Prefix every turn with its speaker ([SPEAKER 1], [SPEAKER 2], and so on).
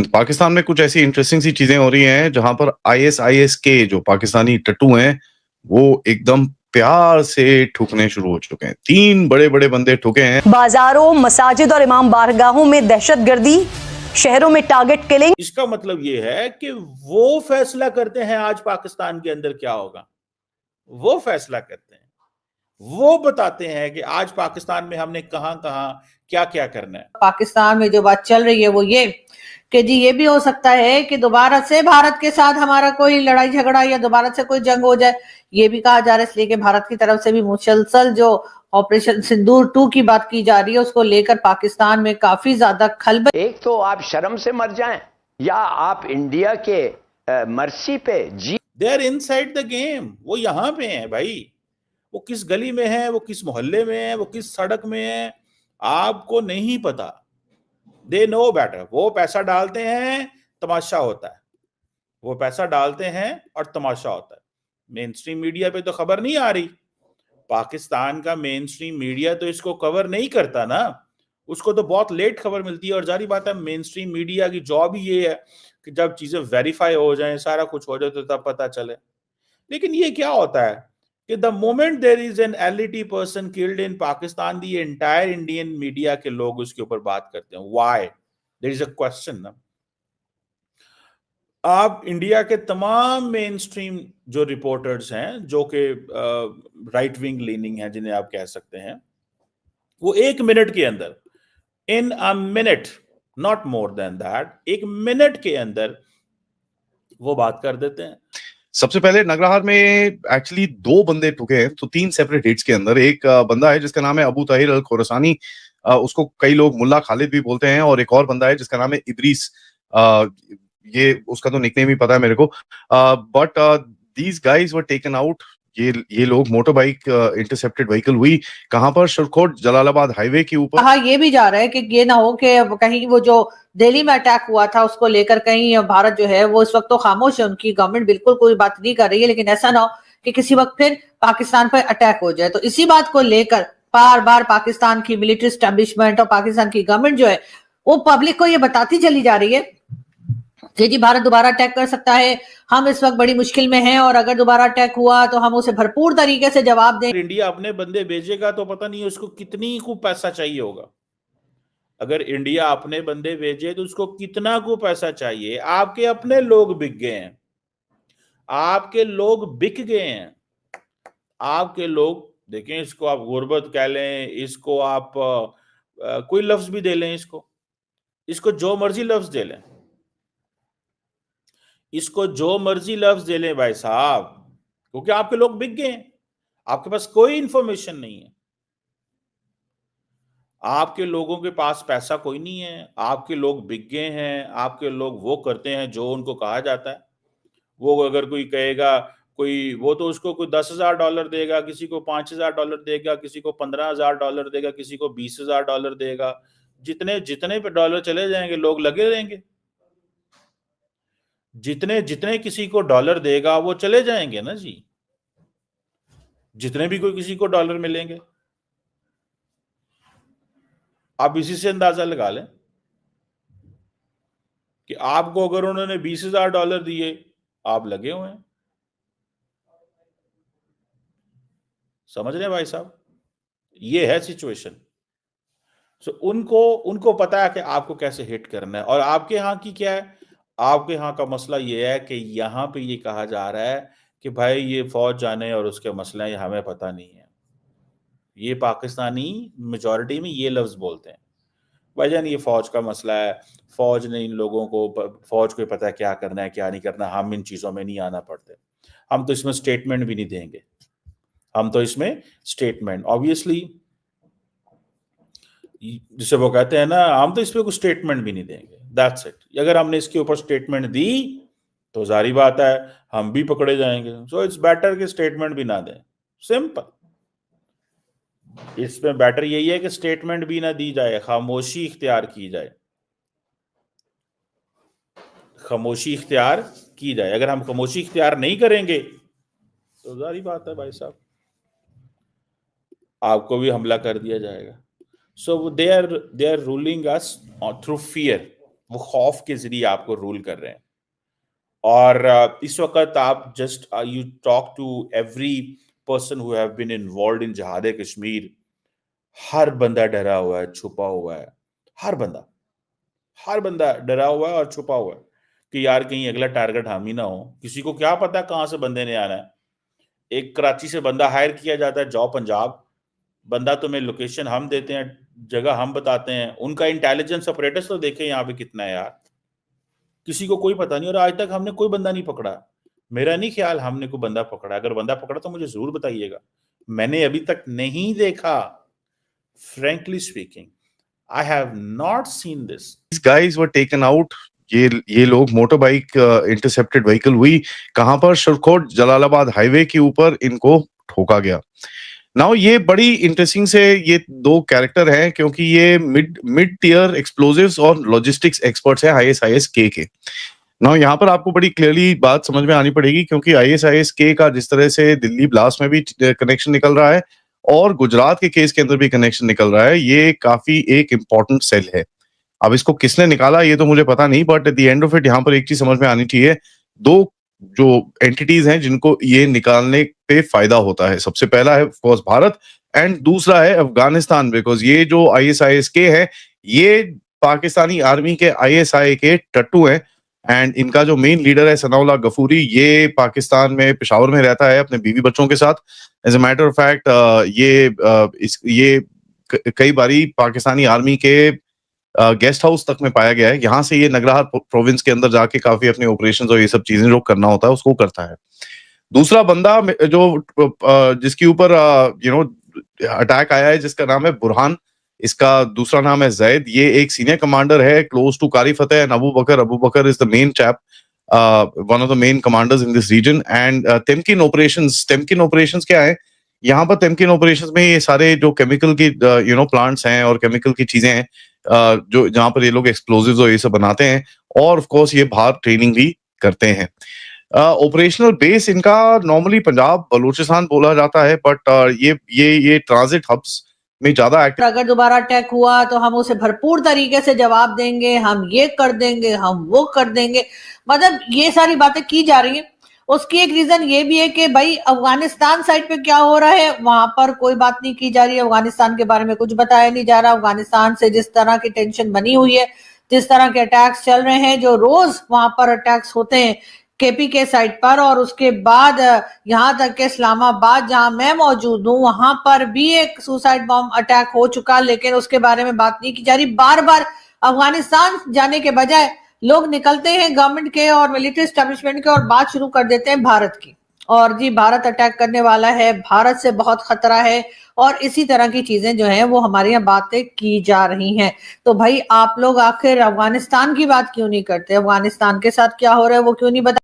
[SPEAKER 1] पाकिस्तान में कुछ ऐसी इंटरेस्टिंग सी चीजें हो रही हैं जहां पर आईएसआईएस के जो पाकिस्तानी टट्टू हैं वो एकदम प्यार से ठुकने शुरू हो चुके हैं। 3 बड़े बड़े बंदे ठुके हैं।
[SPEAKER 2] बाजारों, मसाजिद और इमाम बारगाहों में दहशतगर्दी, शहरों में टारगेट किलिंग।
[SPEAKER 3] इसका मतलब ये है कि वो फैसला करते हैं आज पाकिस्तान के अंदर क्या होगा। वो फैसला करते हैं, वो बताते हैं कि आज पाकिस्तान में हमने कहां कहां क्या क्या करना है।
[SPEAKER 4] पाकिस्तान में जो बात चल रही है वो ये कि जी ये भी हो सकता है कि दोबारा से भारत के साथ हमारा कोई लड़ाई झगड़ा या दोबारा से कोई जंग हो जाए। ये भी कहा जा रहा है, इसलिए कि भारत की तरफ से भी मुसलसल जो ऑपरेशन सिंदूर 2 की बात की जा रही है उसको लेकर पाकिस्तान में काफी ज्यादा खलबल।
[SPEAKER 5] एक तो आप शर्म से मर जाएं या आप इंडिया के मर्सी पे जी।
[SPEAKER 3] They are inside the game. वो यहां पे हैं भाई, वो किस गली में है, वो किस मोहल्ले में है, वो किस सड़क में है, आपको नहीं पता। They know better. वो पैसा डालते हैं, तमाशा होता है। वो पैसा डालते हैं और तमाशा होता है। मेन स्ट्रीम मीडिया पे तो खबर नहीं आ रही। पाकिस्तान का मेन स्ट्रीम मीडिया तो इसको कवर नहीं करता ना, उसको तो बहुत लेट खबर मिलती है। और जारी बात है, मेन स्ट्रीम मीडिया की जॉब ही ये है कि जब चीजें वेरीफाई हो जाएं, सारा कुछ हो जाए तो तब पता चले। लेकिन ये क्या होता है कि the moment there is an LET person killed in Pakistan, the entire Indian media के लोग उसके ऊपर बात करते हैं। Why? There is a question ना। आप इंडिया के तमाम मेन स्ट्रीम जो रिपोर्टर्स हैं, जो कि राइट विंग लीनिंग है जिन्हें आप कह सकते हैं, वो 1 मिनट के अंदर, in a minute, not more than that, 1 minute के अंदर वो बात कर देते हैं।
[SPEAKER 1] सबसे पहले नगरहार में एक्चुअली 2 बंदे ठुके हैं, तो 3 सेपरेट हिट्स के अंदर। एक बंदा है जिसका नाम है अबू ताहिर अल खुरासानी, उसको कई लोग मुल्ला खालिद भी बोलते हैं, और एक और बंदा है जिसका नाम है इदरीस। ये उसका तो निकनेम ही पता है मेरे को, but these guys were taken out. ये लोग मोटर बाइक इंटरसेप्टेड व्हीकल हुई कहां पर? शुरकोट जलालाबाद हाईवे के ऊपर।
[SPEAKER 4] हाँ, ये भी जा रहा है कि ये ना हो कि कहीं वो जो दिल्ली में अटैक हुआ था उसको लेकर कहीं भारत जो है वो इस वक्त तो खामोश है, उनकी गवर्नमेंट बिल्कुल कोई बात नहीं कर रही है, लेकिन ऐसा ना हो कि किसी वक्त फिर पाकिस्तान पर अटैक हो जाए। तो इसी बात को लेकर बार बार पाकिस्तान की मिलिट्री स्टैब्लिशमेंट और पाकिस्तान की गवर्नमेंट जो है वो पब्लिक को ये बताती चली जा रही है कि जी भारत दोबारा अटैक कर सकता है, हम इस वक्त बड़ी मुश्किल में हैं और अगर दोबारा अटैक हुआ तो हम उसे भरपूर तरीके से जवाब दें।
[SPEAKER 3] इंडिया अपने बंदे भेजेगा तो पता नहीं उसको कितनी को पैसा चाहिए होगा। अगर इंडिया अपने बंदे भेजे तो उसको कितना को पैसा चाहिए। आपके अपने लोग बिक गए हैं, आपके लोग बिक गए हैं। आपके लोग, देखें, इसको आप गुर्बत कह लें, इसको आप कोई लफ्ज भी दे लें, इसको जो मर्जी लफ्ज दे लें, इसको जो मर्जी लफ्ज दे लें भाई साहब, क्योंकि आपके लोग बिक गए हैं। आपके पास कोई इंफॉर्मेशन नहीं है, आपके लोगों के पास पैसा कोई नहीं है, आपके लोग बिक गए हैं। आपके लोग वो करते हैं जो उनको कहा जाता है। वो अगर कोई कहेगा, कोई वो तो उसको कोई $10,000 देगा, किसी को $5,000 देगा, किसी को $15,000 देगा, किसी को $20,000 देगा। जितने जितने पे डॉलर चले जाएंगे लोग लगे रहेंगे। जितने जितने किसी को डॉलर देगा वो चले जाएंगे ना जी, जितने भी कोई किसी को डॉलर मिलेंगे। आप इसी से अंदाजा लगा लें कि आपको अगर उन्होंने $20,000 दिए, आप लगे हुए हैं। समझ रहे हैं भाई साहब? ये है सिचुएशन। सो उनको पता है कि आपको कैसे हिट करना है। और आपके यहाँ की क्या है? आपके यहाँ का मसला ये है कि यहाँ पे ये कहा जा रहा है कि भाई ये फौज जाने और उसके मसले हैं, हमें पता नहीं है। ये पाकिस्तानी मेजॉरिटी में ये लफ्ज बोलते हैं, भाईजान ये फौज का मसला है, फौज ने इन लोगों को, फौज को पता है क्या करना है क्या नहीं करना, हम इन चीजों में नहीं आना पड़ते, हम तो इसमें स्टेटमेंट भी नहीं देंगे, हम तो इसमें स्टेटमेंट ऑब्वियसली, जिसे वो कहते हैं ना, हम तो इस पे कोई स्टेटमेंट भी नहीं देंगे, दैट्स इट। अगर हमने इसके ऊपर स्टेटमेंट दी तो जारी बात है हम भी पकड़े जाएंगे। सो इट्स बेटर कि स्टेटमेंट भी ना दें, सिंपल। इसमें बेटर यही है कि स्टेटमेंट भी ना दी जाए, खामोशी इख्तियार की जाए, खामोशी इख्तियार की जाए। अगर हम खामोशी इख्तियार नहीं करेंगे तो जारी बात है भाई साहब, आपको भी हमला कर दिया जाएगा। So they are ruling us through fear, वो खौफ के जरिए आपको रूल कर रहे हैं। और इस वक्त आप just you talk to every person who have been involved in जिहाद कश्मीर, हर बंदा डरा हुआ है, छुपा हुआ है, हर बंदा डरा हुआ है और छुपा हुआ है कि यार कहीं अगला टारगेट हम ही ना हो। किसी को क्या पता कहां से बंदे ने आना है। एक कराची से बंदा हायर किया जाता है, जाओ पंजाब, बंदा तुम्हें लोकेशन हम देते हैं, जगह हम बताते हैं, उनका इंटेलिजेंस ऑपरेटर्स तो देखे यहाँ पे कितना है यार, किसी को कोई पता नहीं। और आज तक हमने कोई बंदा नहीं पकड़ा, मेरा नहीं ख्याल हमने कोई बंदा पकड़ा। अगर बंदा पकड़ा तो मुझे जरूर बताइएगा, मैंने अभी तक नहीं देखा। Frankly speaking, I have not seen this.
[SPEAKER 1] These guys were taken out. ये लोग मोटर बाइक इंटरसेप्टेड व्हीकल हुई कहां पर? शरकोट जलालाबाद हाईवे के ऊपर इनको ठोका गया। नाउ ये बड़ी इंटरेस्टिंग से ये दो कैरेक्टर हैं क्योंकि ये मिड टियर एक्सप्लोजिव्स और लॉजिस्टिक्स एक्सपर्ट्स हैं ISIS-K के। नाउ यहाँ पर आपको बड़ी क्लियरली बात समझ में आनी पड़ेगी क्योंकि ISIS-K का जिस तरह से दिल्ली ब्लास्ट में भी कनेक्शन निकल रहा है और गुजरात के केस के अंदर भी कनेक्शन निकल रहा है, ये काफी एक इंपॉर्टेंट सेल है। अब इसको किसने निकाला ये तो मुझे पता नहीं, but at the end of it यहाँ पर एक चीज समझ में आनी चाहिए, दो जो एंटिटीज हैं जिनको ये निकालने पे फायदा होता है। सबसे पहला है ऑफ कोर्स भारत एंड दूसरा है अफगानिस्तान, बिकॉज ये जो ISIS-K है ये पाकिस्तानी आर्मी के ISI के टट्टू हैं एंड इनका जो मेन लीडर है सनाउल्लाह गफूरी, ये पाकिस्तान में पेशावर में रहता है अपने बीवी बच्चों के साथ। As a matter of fact ये कई बारी पाकिस्तानी आर्मी के गेस्ट हाउस तक में पाया गया है। यहाँ से ये नगरहार प्रोविंस के अंदर जाके काफी अपने ऑपरेशंस और ये सब चीजें जो करना होता है उसको करता है। दूसरा बंदा जो जिसके ऊपर अटैक आया है जिसका नाम है बुरहान, इसका दूसरा नाम है जैद, ये एक सीनियर कमांडर है close to Qari Fateh and Abu Bakar is the main chap, one of the main commanders in this region. And टेम्किन ऑपरेशंस क्या है? यहाँ पर टेम्किन ऑपरेशंस में ये सारे जो केमिकल की प्लांट्स हैं और केमिकल की चीजें हैं जो जहाँ पर ये लोग एक्सप्लोजिव्स और ये सब बनाते हैं और ऑफ कोर्स ये बाहर ट्रेनिंग भी करते हैं। ऑपरेशनल बेस इनका नॉर्मली पंजाब बलूचिस्तान बोला जाता है, बट ये ट्रांजिट हब्स में ज्यादा एक्टिव।
[SPEAKER 4] अगर दोबारा अटैक हुआ तो हम उसे भरपूर तरीके से जवाब देंगे, हम ये कर देंगे, हम वो कर देंगे, मतलब ये सारी बातें की जा रही है। उसकी एक रीजन ये भी है कि भाई अफगानिस्तान साइड पे क्या हो रहा है वहां पर कोई बात नहीं की जा रही है, अफगानिस्तान के बारे में कुछ बताया नहीं जा रहा। अफगानिस्तान से जिस तरह की टेंशन बनी हुई है, जिस तरह के अटैक्स चल रहे हैं, जो रोज वहां पर अटैक्स होते हैं KP के साइड पर, और उसके बाद यहाँ तक के इस्लामाबाद जहां मैं मौजूद हूँ वहां पर भी एक सुसाइड बॉम्ब अटैक हो चुका, लेकिन उसके बारे में बात नहीं की जा रही। बार बार अफगानिस्तान जाने के बजाय लोग निकलते हैं गवर्नमेंट के और मिलिट्री एस्टेब्लिशमेंट के और बात शुरू कर देते हैं भारत की, और जी भारत अटैक करने वाला है, भारत से बहुत खतरा है, और इसी तरह की चीजें जो हैं वो हमारे यहाँ बातें की जा रही हैं। तो भाई आप लोग आखिर अफगानिस्तान की बात क्यों नहीं करते? अफगानिस्तान के साथ क्या हो रहा है वो क्यों नहीं बता